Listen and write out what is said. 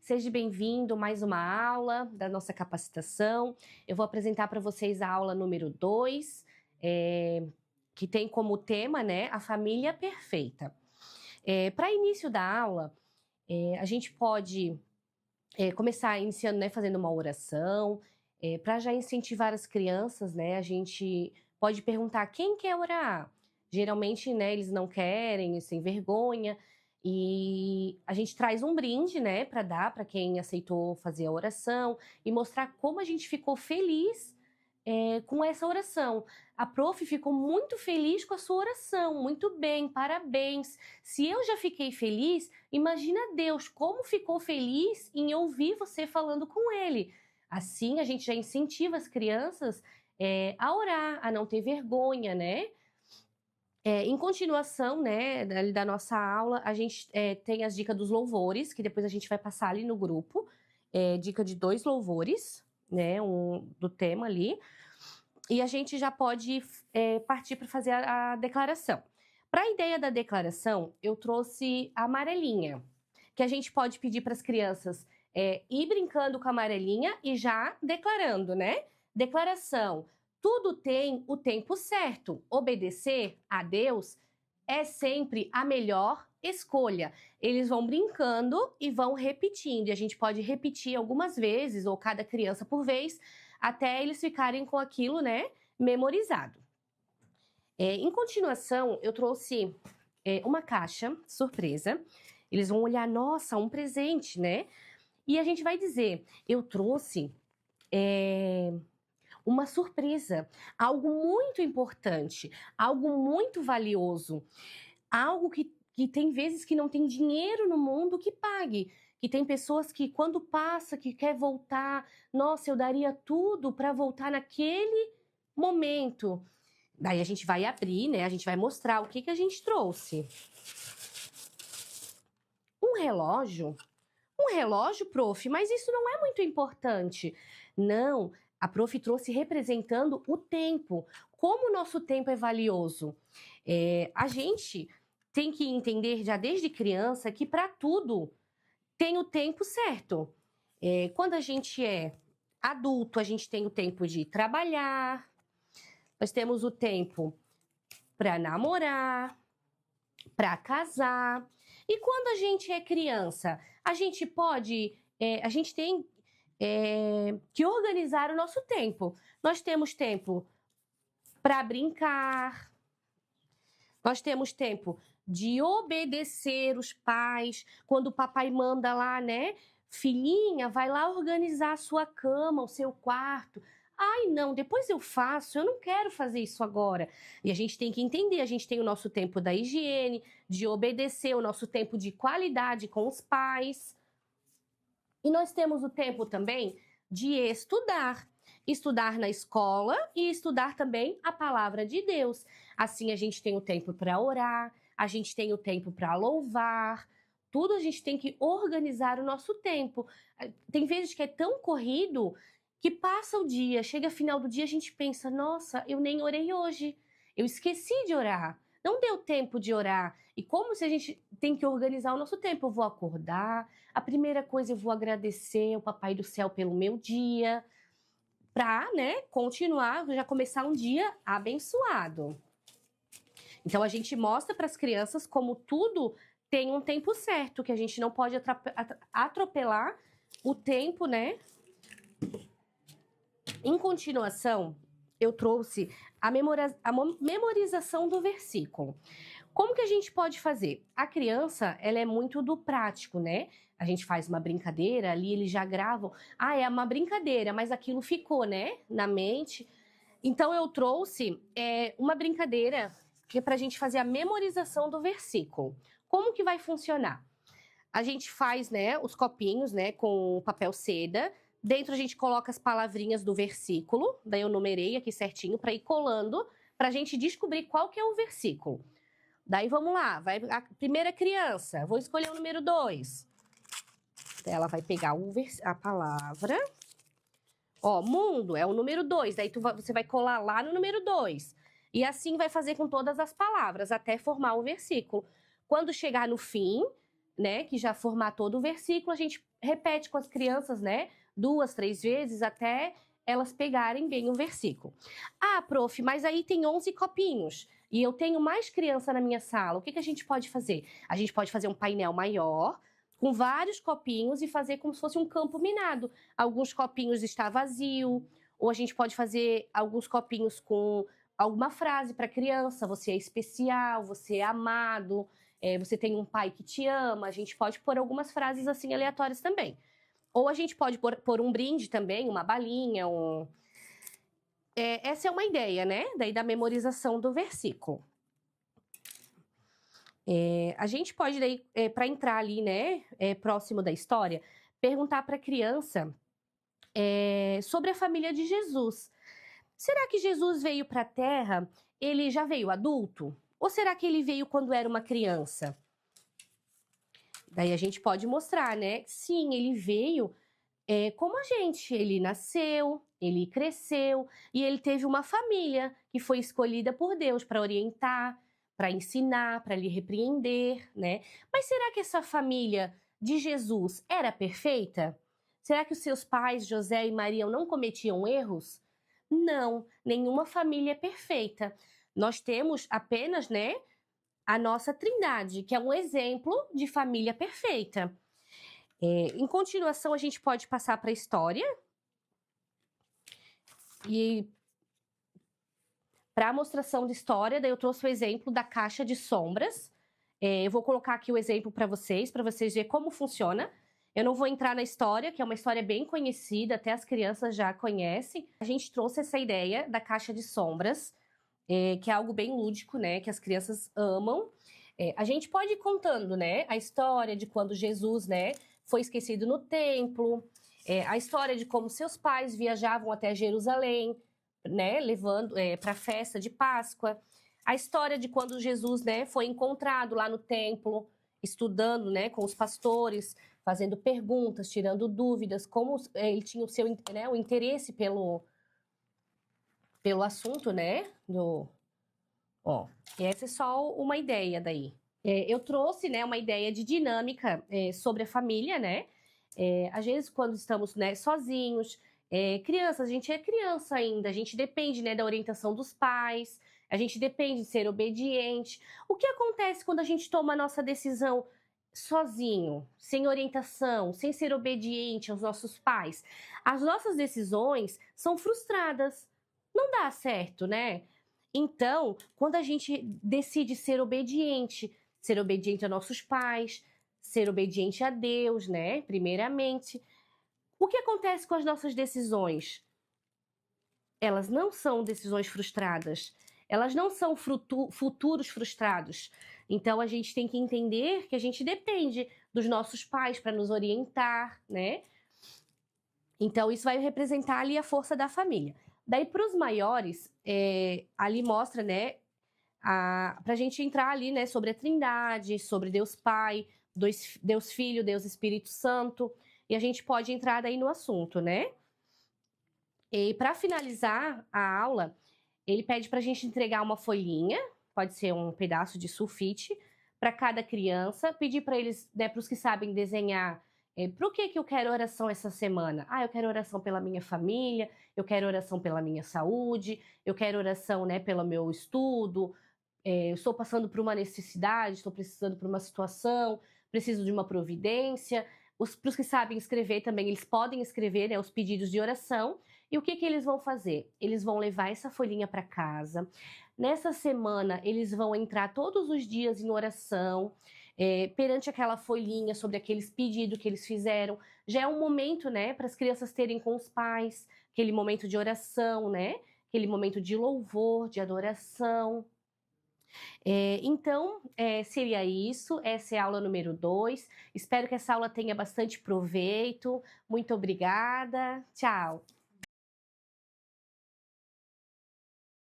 Seja bem-vindo a mais uma aula da nossa capacitação. Eu vou apresentar para vocês a aula número 2, que tem como tema, né, a família perfeita. Para início da aula, a gente pode começar iniciando, né, fazendo uma oração, para já incentivar as crianças, né, a gente pode perguntar quem quer orar. Geralmente, né, eles não querem, sem vergonha, e a gente traz um brinde, né, para dar para quem aceitou fazer a oração e mostrar como a gente ficou feliz com essa oração. A prof ficou muito feliz com a sua oração, muito bem, parabéns. Se eu já fiquei feliz, imagina Deus como ficou feliz em ouvir você falando com ele. Assim, a gente já incentiva as crianças a orar, a não ter vergonha, né? Em continuação, né, da nossa aula, a gente tem as dicas dos louvores, que depois a gente vai passar ali no grupo. Dica de 2 louvores, né, do tema ali. E a gente já pode partir para fazer a declaração. Para a ideia da declaração, eu trouxe a amarelinha, que a gente pode pedir para as crianças ir brincando com a amarelinha e já declarando, né? Declaração. Tudo tem o tempo certo. Obedecer a Deus é sempre a melhor escolha. Eles vão brincando e vão repetindo. E a gente pode repetir algumas vezes, ou cada criança por vez, até eles ficarem com aquilo, né, memorizado. Em continuação, eu trouxe uma caixa surpresa. Eles vão olhar, nossa, um presente, né? E a gente vai dizer, eu trouxe uma surpresa, algo muito importante, algo muito valioso, algo que tem vezes que não tem dinheiro no mundo que pague, que tem pessoas que quando passa, que quer voltar, nossa, eu daria tudo para voltar naquele momento. Daí a gente vai abrir, né, a gente vai mostrar o que a gente trouxe. Um relógio, prof, mas isso não é muito importante. Não, a prof trouxe representando o tempo, como o nosso tempo é valioso. A gente tem que entender já desde criança que para tudo tem o tempo certo. Quando a gente é adulto, a gente tem o tempo de trabalhar, nós temos o tempo para namorar, para casar. E quando a gente é criança, a gente tem que organizar o nosso tempo. Nós temos tempo para brincar, nós temos tempo de obedecer os pais, quando o papai manda lá, né? Filhinha, vai lá organizar a sua cama, o seu quarto. Ai, não, depois eu faço, eu não quero fazer isso agora. E a gente tem que entender, a gente tem o nosso tempo da higiene, de obedecer, o nosso tempo de qualidade com os pais. E nós temos o tempo também de estudar. Estudar na escola e estudar também a palavra de Deus. Assim a gente tem o tempo para orar, a gente tem o tempo para louvar, tudo a gente tem que organizar o nosso tempo. Tem vezes que é tão corrido que passa o dia, chega final do dia a gente pensa, nossa, eu nem orei hoje, eu esqueci de orar, não deu tempo de orar. E como se a gente tem que organizar o nosso tempo, eu vou acordar, a primeira coisa eu vou agradecer ao Papai do Céu pelo meu dia, para, né, continuar, já começar um dia abençoado. Então a gente mostra para as crianças como tudo tem um tempo certo, que a gente não pode atropelar o tempo, né? Em continuação, eu trouxe a memorização do versículo. Como que a gente pode fazer? A criança, ela é muito do prático, né? A gente faz uma brincadeira, ali eles já gravam. Ah, é uma brincadeira, mas aquilo ficou, né? Na mente. Então, eu trouxe uma brincadeira que é pra gente fazer a memorização do versículo. Como que vai funcionar? A gente faz, né, os copinhos, né, com papel seda. Dentro a gente coloca as palavrinhas do versículo. Daí eu numerei aqui certinho para ir colando, pra gente descobrir qual que é o versículo. Daí vamos lá, vai a primeira criança, vou escolher o número 2. Ela vai pegar a palavra. Ó, mundo é o número 2, daí você vai colar lá no número 2. E assim vai fazer com todas as palavras, até formar o versículo. Quando chegar no fim, né, que já formar todo o versículo, a gente repete com as crianças, né? 2, 3 vezes até elas pegarem bem o versículo. Ah, prof, mas aí tem 11 copinhos e eu tenho mais criança na minha sala. O que a gente pode fazer? A gente pode fazer um painel maior, com vários copinhos e fazer como se fosse um campo minado. Alguns copinhos está vazio, ou a gente pode fazer alguns copinhos com alguma frase para a criança. Você é especial, você é amado, você tem um pai que te ama. A gente pode pôr algumas frases assim aleatórias também. Ou a gente pode pôr um brinde também, uma balinha, essa é uma ideia, né? Daí da memorização do versículo. A gente pode, daí, para entrar ali, né, próximo da história, perguntar para a criança sobre a família de Jesus. Será que Jesus veio para a Terra, ele já veio adulto? Ou será que ele veio quando era uma criança? Daí a gente pode mostrar, né? Sim, ele veio como a gente. Ele nasceu, ele cresceu e ele teve uma família que foi escolhida por Deus para orientar, para ensinar, para lhe repreender, né? Mas será que essa família de Jesus era perfeita? Será que os seus pais, José e Maria, não cometiam erros? Não, nenhuma família é perfeita. Nós temos apenas, né, a nossa Trindade, que é um exemplo de família perfeita. Em continuação, a gente pode passar para a história. E para a mostração de história, daí eu trouxe o exemplo da caixa de sombras. Eu vou colocar aqui o exemplo para vocês verem como funciona. Eu não vou entrar na história, que é uma história bem conhecida, até as crianças já conhecem. A gente trouxe essa ideia da caixa de sombras, que é algo bem lúdico, né, que as crianças amam. A gente pode ir contando, né, a história de quando Jesus, né, foi esquecido no templo, a história de como seus pais viajavam até Jerusalém, né, levando para a festa de Páscoa, a história de quando Jesus, né, foi encontrado lá no templo, estudando, né, com os pastores, fazendo perguntas, tirando dúvidas, como ele tinha o seu, né, o interesse pelo assunto, né, essa é só uma ideia daí. Eu trouxe, né, uma ideia de dinâmica sobre a família, né? Às vezes, quando estamos, né, sozinhos, crianças, a gente é criança ainda, a gente depende, né, da orientação dos pais, a gente depende de ser obediente. O que acontece quando a gente toma a nossa decisão sozinho, sem orientação, sem ser obediente aos nossos pais? As nossas decisões são frustradas. Não dá certo, né? Então, quando a gente decide ser obediente a nossos pais, ser obediente a Deus, né? Primeiramente, o que acontece com as nossas decisões? Elas não são decisões frustradas, elas não são futuros frustrados. Então, a gente tem que entender que a gente depende dos nossos pais para nos orientar, né? Então, isso vai representar ali a força da família. Daí, para os maiores, ali mostra, né, para a gente entrar ali, né, sobre a Trindade, sobre Deus Pai, Deus Filho, Deus Espírito Santo, e a gente pode entrar daí no assunto, né? E para finalizar a aula, ele pede para a gente entregar uma folhinha, pode ser um pedaço de sulfite, para cada criança, pedir para eles, né, para os que sabem desenhar, para o que eu quero oração essa semana? Ah, eu quero oração pela minha família, eu quero oração pela minha saúde, eu quero oração, né, pelo meu estudo, eu estou passando por uma necessidade, estou precisando por uma situação, preciso de uma providência. Para os que sabem escrever também, eles podem escrever, né, os pedidos de oração. E o que eles vão fazer? Eles vão levar essa folhinha para casa. Nessa semana, eles vão entrar todos os dias em oração, perante aquela folhinha sobre aqueles pedidos que eles fizeram. Já é um momento, né, para as crianças terem com os pais, aquele momento de oração, né? Aquele momento de louvor, de adoração. Então, seria isso. Essa é a aula número 2. Espero que essa aula tenha bastante proveito. Muito obrigada. Tchau.